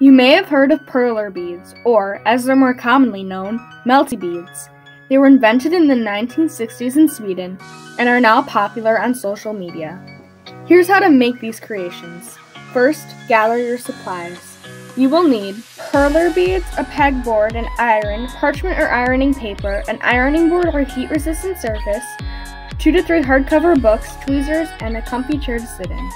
You may have heard of Perler beads, or, as they're more commonly known, melty beads. They were invented in the 1960s in Sweden and are now popular on social media. Here's how to make these creations. First, gather your supplies. You will need perler beads, a pegboard, an iron, parchment or ironing paper, an ironing board or heat-resistant surface, 2 to 3 hardcover books, tweezers, and a comfy chair to sit in.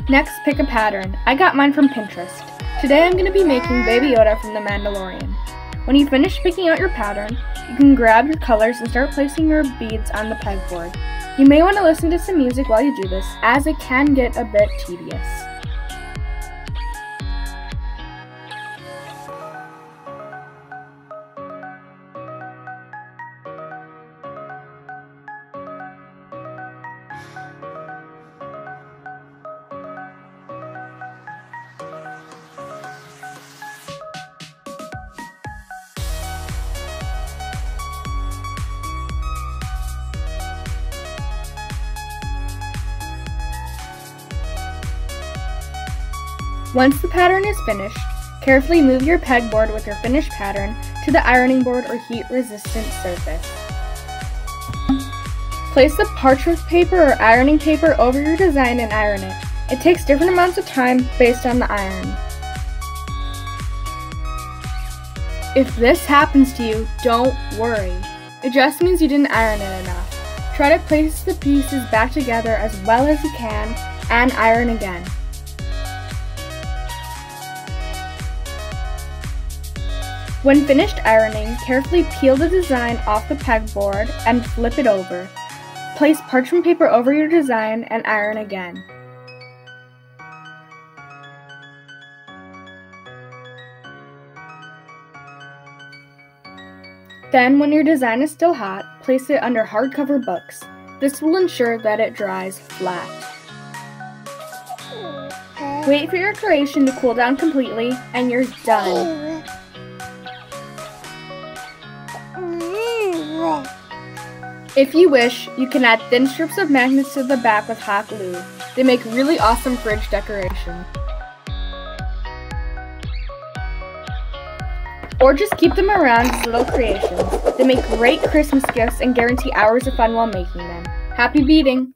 Next, pick a pattern. I got mine from Pinterest. Today I'm going to be making Baby Yoda from The Mandalorian. When you finish picking out your pattern, you can grab your colors and start placing your beads on the pegboard. You may want to listen to some music while you do this, as it can get a bit tedious. Once the pattern is finished, carefully move your pegboard with your finished pattern to the ironing board or heat-resistant surface. Place the parchment paper or ironing paper over your design and iron it. It takes different amounts of time based on the iron. If this happens to you, don't worry. It just means you didn't iron it enough. Try to place the pieces back together as well as you can and iron again. When finished ironing, carefully peel the design off the pegboard and flip it over. Place parchment paper over your design and iron again. Then, when your design is still hot, place it under hardcover books. This will ensure that it dries flat. Wait for your creation to cool down completely, and you're done. If you wish, you can add thin strips of magnets to the back with hot glue. They make really awesome fridge decoration. Or just keep them around as little creations. They make great Christmas gifts and guarantee hours of fun while making them. Happy beading!